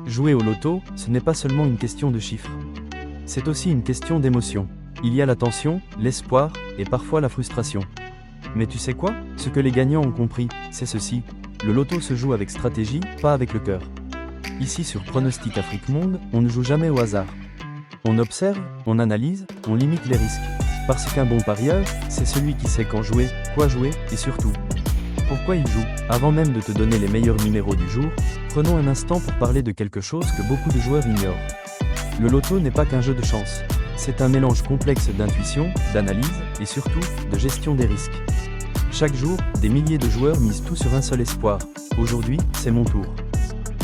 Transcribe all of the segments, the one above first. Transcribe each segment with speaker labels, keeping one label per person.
Speaker 1: Jouer au loto, ce n'est pas seulement une question de chiffres. C'est aussi une question d'émotion. Il y a la tension, l'espoir, et parfois la frustration. Mais tu sais quoi? Ce que les gagnants ont compris, c'est ceci. Le loto se joue avec stratégie, pas avec le cœur. Ici sur Pronostic Afrique Monde, on ne joue jamais au hasard. On observe, on analyse, on limite les risques. Parce qu'un bon parieur, c'est celui qui sait quand jouer, quoi jouer, et surtout, pourquoi il joue. Avant même de te donner les meilleurs numéros du jour, prenons un instant pour parler de quelque chose que beaucoup de joueurs ignorent. Le loto n'est pas qu'un jeu de chance. C'est un mélange complexe d'intuition, d'analyse, et surtout, de gestion des risques. Chaque jour, des milliers de joueurs misent tout sur un seul espoir. Aujourd'hui, c'est mon tour.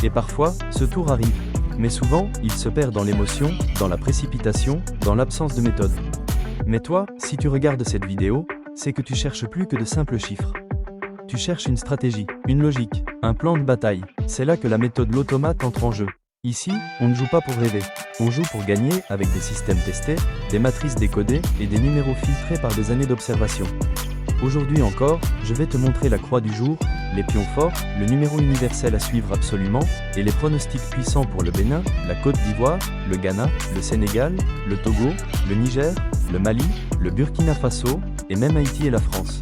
Speaker 1: Et parfois, ce tour arrive. Mais souvent, il se perd dans l'émotion, dans la précipitation, dans l'absence de méthode. Mais toi, si tu regardes cette vidéo, c'est que tu cherches plus que de simples chiffres. Tu cherches une stratégie, une logique, un plan de bataille. C'est là que la méthode l'automate entre en jeu. Ici, on ne joue pas pour rêver. On joue pour gagner avec des systèmes testés, des matrices décodées et des numéros filtrés par des années d'observation. Aujourd'hui encore, je vais te montrer la croix du jour, les pions forts, le numéro universel à suivre absolument, et les pronostics puissants pour le Bénin, la Côte d'Ivoire, le Ghana, le Sénégal, le Togo, le Niger, le Mali, le Burkina Faso, et même Haïti et la France.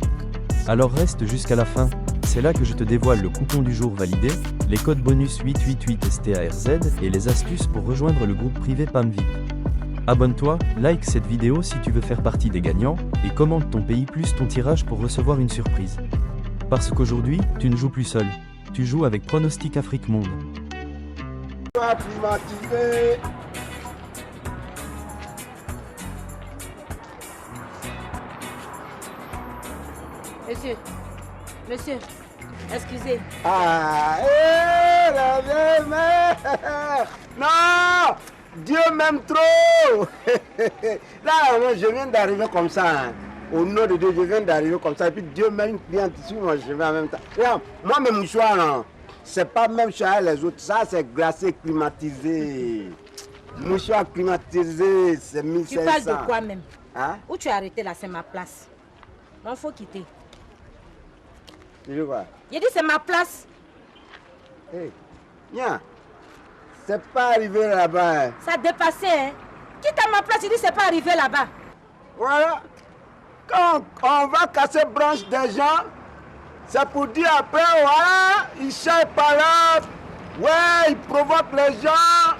Speaker 1: Alors reste jusqu'à la fin, c'est là que je te dévoile le coupon du jour validé, les codes bonus 888 STARZ et les astuces pour rejoindre le groupe privé PAMVIP. Abonne-toi, like cette vidéo si tu veux faire partie des gagnants, et commente ton pays plus ton tirage pour recevoir une surprise. Parce qu'aujourd'hui, tu ne joues plus seul, tu joues avec Pronostic Afrique Monde.
Speaker 2: Monsieur, excusez.
Speaker 3: Ah, la vieille mère. Non, Dieu m'aime trop. Là, moi, je viens d'arriver comme ça. Hein. Au nom de Dieu, je viens d'arriver comme ça. Et puis Dieu met une cliente ici, moi je vais en même temps. Regarde, moi, mes mouchoirs, c'est pas même cher les autres. Ça, c'est glacé, climatisé. Mouchoir climatisé, c'est 1500.
Speaker 2: Tu parles de quoi même?
Speaker 3: Hein?
Speaker 2: Où tu as arrêté là, c'est ma place. Il faut quitter.
Speaker 3: Tu veux quoi?
Speaker 2: J'ai dit c'est ma place.
Speaker 3: Hey, viens. C'est pas arrivé là-bas. Hein.
Speaker 2: Ça a dépassé, hein? Quitte à ma place, il dit c'est pas arrivé là-bas.
Speaker 3: Voilà. Quand on va casser branche des gens, c'est pour dire après, voilà, ils cherchent par là. Ouais, ils provoquent les gens.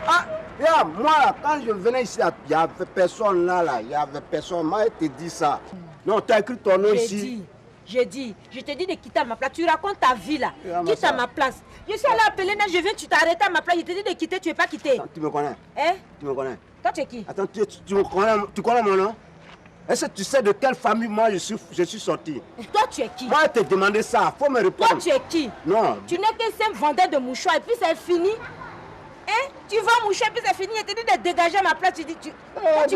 Speaker 3: Ah, regarde, moi, quand je venais ici, il n'y avait personne là, il n'y avait personne. Moi, je te dis ça. Non, tu as écrit ton nom ici.
Speaker 2: Je te dis de quitter à ma place. Tu racontes ta vie là. Quitte à ma place. Je suis allé appeler, je viens, tu t'es arrêté à ma place. Je te dis de quitter, tu n'es pas quitté.
Speaker 3: Attends, tu me connais?
Speaker 2: Hein?
Speaker 3: Tu me connais?
Speaker 2: Toi, tu es qui?
Speaker 3: Attends, tu connais mon nom? Est-ce que tu sais de quelle famille moi je suis sorti?
Speaker 2: Toi, tu es qui?
Speaker 3: Moi, je t'ai demandé ça. Faut me répondre.
Speaker 2: Toi, tu es qui?
Speaker 3: Non.
Speaker 2: Tu n'es qu'un simple vendeur de mouchoirs et puis c'est fini. Hein? Tu vends mouchoirs et puis c'est fini. Je te dis de dégager à ma place. Tu dis, tu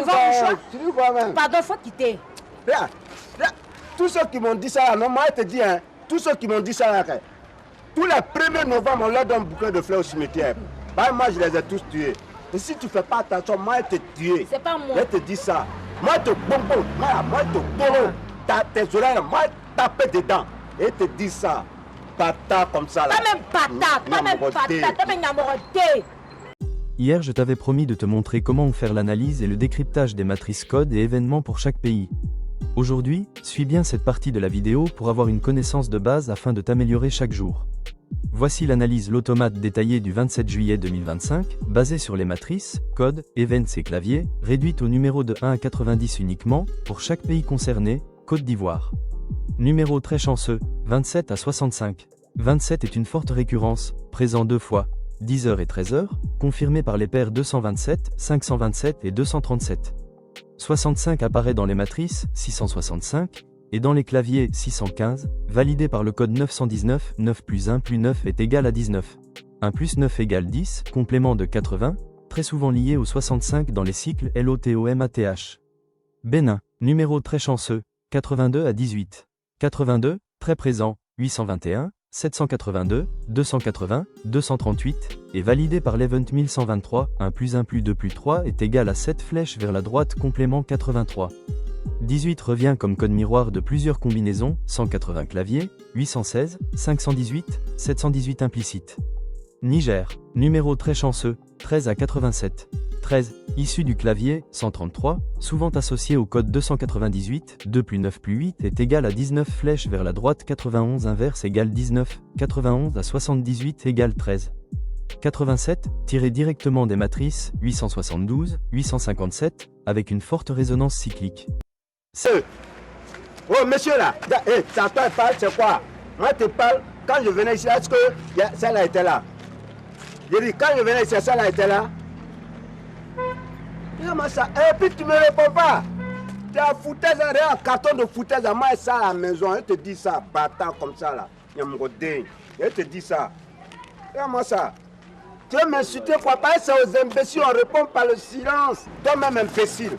Speaker 2: vends mouchoirs?
Speaker 3: Tu dis quoi même?
Speaker 2: Pardon, faut quitter.
Speaker 3: Regarde. Tous ceux qui m'ont dit ça, non, moi je te dis, hein, tous ceux qui m'ont dit ça, tous les 1er novembre, on leur donne un bouquet de fleurs au cimetière. Bah, moi, je les ai tous tués. Et si tu ne fais pas attention, moi, je te tué.
Speaker 2: C'est pas moi.
Speaker 3: Je te dis ça. Moi, je te bonbon. Moi, je te bonbon. Tes oreilles, moi, je tape dedans. Et je te dis ça. Pata comme ça. Là.
Speaker 2: Toi-même patate. Toi-même patate. Toi-même namorté.
Speaker 1: Hier, je t'avais promis de te montrer comment faire l'analyse et le décryptage des matrices codes et événements pour chaque pays. Aujourd'hui, suis bien cette partie de la vidéo pour avoir une connaissance de base afin de t'améliorer chaque jour. Voici l'analyse l'automate détaillée du 27 juillet 2025, basée sur les matrices, codes, events et claviers, réduite au numéro de 1 à 90 uniquement, pour chaque pays concerné, Côte d'Ivoire. Numéro très chanceux, 27 à 65. 27 est une forte récurrence, présent 2 fois, 10h et 13h, confirmé par les paires 227, 527 et 237. 65 apparaît dans les matrices, 665, et dans les claviers, 615, validé par le code 919, 9 plus 1 plus 9 est égal à 19. 1 plus 9 égale 10, complément de 80, très souvent lié au 65 dans les cycles LOTOMATH. Bénin, numéro très chanceux, 82 à 18. 82, très présent, 821, 782, 280, 238, et validé par l'event 1123, 1 plus 1 plus 2 plus 3 est égal à 7 flèches vers la droite complément 83. 18 revient comme code miroir de plusieurs combinaisons, 180 claviers, 816, 518, 718 implicite. Niger. Numéro très chanceux, 13 à 87. 13, issu du clavier, 133, souvent associé au code 298, 2 plus 9 plus 8 est égal à 19 flèche vers la droite 91 inverse égale 19, 91 à 78 égale 13. 87, tiré directement des matrices 872, 857, avec une forte résonance cyclique.
Speaker 3: Oh monsieur là, c'est à toi il parle, c'est quoi? Moi je te parle, quand je venais ici, est-ce que celle-là était là? Je dis, quand je venais ici, celle-là était là? Comment ça? Et puis tu me réponds pas. Tu as foutaise, un carton de foutaise à moi et ça à la maison. Je te dis ça, bâtard comme ça là. Je te dis ça. Comment ça? Tu veux m'insulter quoi? Pas c'est aux imbéciles, on répond par le silence. Toi-même imbécile.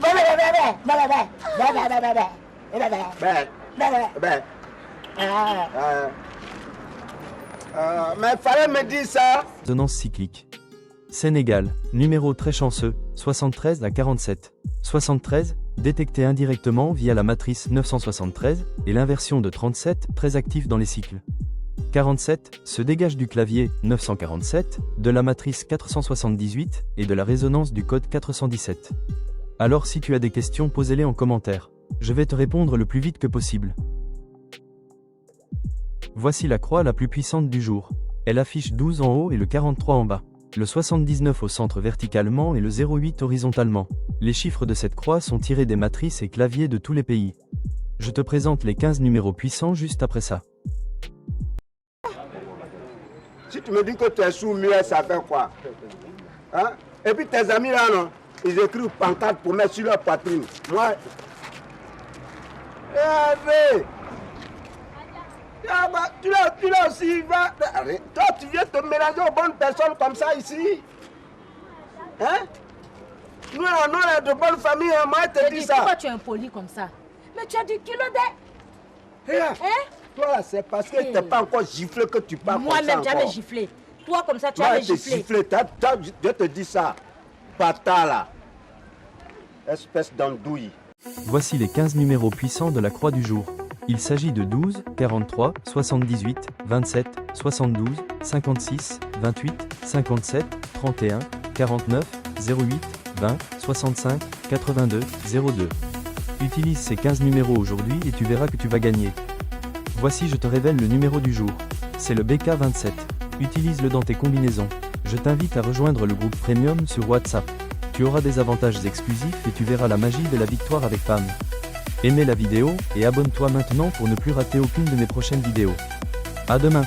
Speaker 3: Mais il fallait me dire ça.
Speaker 1: Résonance cyclique. Sénégal, numéro très chanceux, 73 à 47. 73, détecté indirectement via la matrice 973, et l'inversion de 37, très actif dans les cycles. 47, se dégage du clavier 947, de la matrice 478, et de la résonance du code 417. Alors si tu as des questions, posez-les en commentaire. Je vais te répondre le plus vite que possible. Voici la croix la plus puissante du jour. Elle affiche 12 en haut et le 43 en bas. Le 79 au centre verticalement et le 08 horizontalement. Les chiffres de cette croix sont tirés des matrices et claviers de tous les pays. Je te présente les 15 numéros puissants juste après ça.
Speaker 3: Si tu me dis que tu es sous-muet, ça fait quoi? Hein? Et puis tes amis là, non? Ils écrivent pancarte pour mettre sur leur poitrine. Moi... Tu l'as aussi, va. Toi, tu viens te mélanger aux bonnes personnes comme ça ici. Hein? Nous, on est de bonnes familles, moi, je te dis ça.
Speaker 2: Pourquoi tu es impoli comme ça? Mais tu as du kilo de...
Speaker 3: Hein? Toi, c'est parce que tu n'es pas encore giflé que tu parles comme ça.
Speaker 2: Moi-même, j'avais giflé. Toi, comme ça, tu avais giflé.
Speaker 3: Je te dis ça. Pata là. Espèce d'andouille.
Speaker 1: Voici les 15 numéros puissants de la croix du jour. Il s'agit de 12, 43, 78, 27, 72, 56, 28, 57, 31, 49, 08, 20, 65, 82, 02. Utilise ces 15 numéros aujourd'hui et tu verras que tu vas gagner. Voici, je te révèle le numéro du jour. C'est le BK27. Utilise-le dans tes combinaisons. Je t'invite à rejoindre le groupe Premium sur WhatsApp. Tu auras des avantages exclusifs et tu verras la magie de la victoire avec Pam. Aimez la vidéo et abonne-toi maintenant pour ne plus rater aucune de mes prochaines vidéos. À demain.